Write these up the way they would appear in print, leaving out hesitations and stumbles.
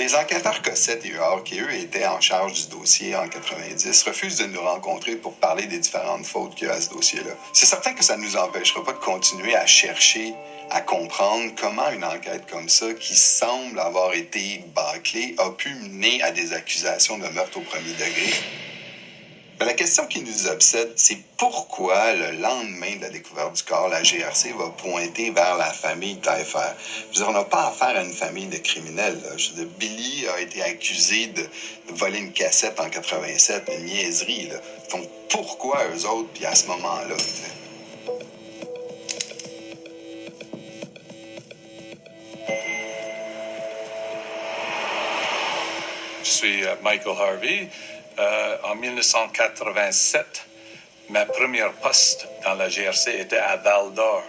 Les enquêteurs Cossette et Huard, qui eux étaient en charge du dossier en 90, refusent de nous rencontrer pour parler des différentes fautes qu'il y a à ce dossier-là. C'est certain que ça ne nous empêchera pas de continuer à chercher, à comprendre comment une enquête comme ça, qui semble avoir été bâclée, a pu mener à des accusations de meurtre au premier degré. Mais la question qui nous obsède, c'est pourquoi le lendemain de la découverte du corps, la GRC va pointer vers la famille Taillefer. Je veux dire, on n'a pas affaire à une famille de criminels. Là. Je veux dire, Billy a été accusé de voler une cassette en 87, une niaiserie. Là. Donc pourquoi eux autres, puis à ce moment-là? T'sais? Je suis Michael Harvey. En 1987, ma première poste dans la GRC était à Val-d'Or,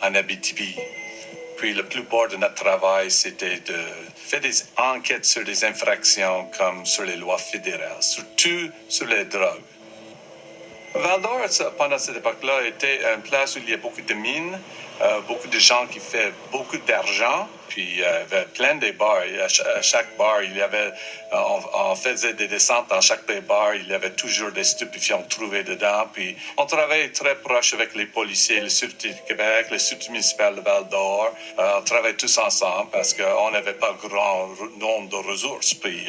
en Abitibi. Puis la plupart de notre travail, c'était de faire des enquêtes sur des infractions comme sur les lois fédérales, surtout sur les drogues. Val-d'Or, pendant cette époque-là, était une place où il y a beaucoup de mines, beaucoup de gens qui font beaucoup d'argent, puis il y avait plein de bars. À chaque bar, il y avait, on faisait des descentes dans chaque des bars, il y avait toujours des stupéfiants trouvés dedans. Puis on travaillait très proche avec les policiers, le Sûreté du Québec, le Sûreté municipale de Val-d'Or. On travaillait tous ensemble parce qu'on n'avait pas grand nombre de ressources. Puis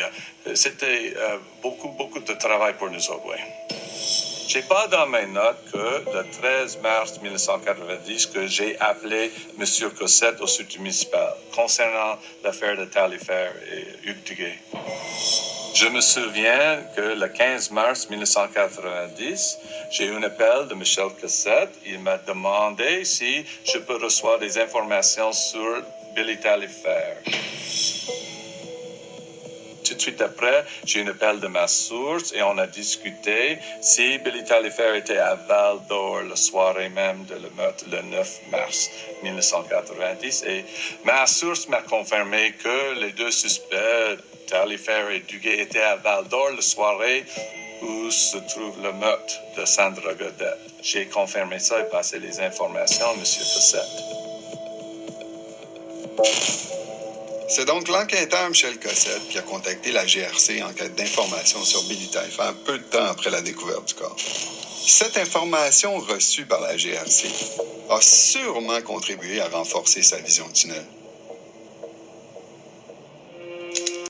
c'était beaucoup de travail pour nous autres, oui. J'ai pas dans mes notes que le 13 mars 1990 que j'ai appelé M. Cossette au Sûreté municipal concernant l'affaire de Taillefer et Hugues Duguay. Je me souviens que le 15 mars 1990, j'ai eu un appel de Michel Cossette. Il m'a demandé si je peux recevoir des informations sur Billy Taillefer. Tout de suite après, j'ai eu un appel de ma source et on a discuté si Billy Taillefer était à Val-d'Or le soirée même de le meurtre, le 9 mars 1990. Et ma source m'a confirmé que les deux suspects, Taillefer et Duguay, étaient à Val-d'Or le soirée où se trouve le meurtre de Sandra Godette. J'ai confirmé ça et passé les informations à M. Cossette. C'est donc l'enquêteur Michel Cossette qui a contacté la GRC en quête d'informations sur Billy Taillefer peu de temps après la découverte du corps. Cette information reçue par la GRC a sûrement contribué à renforcer sa vision du tunnel.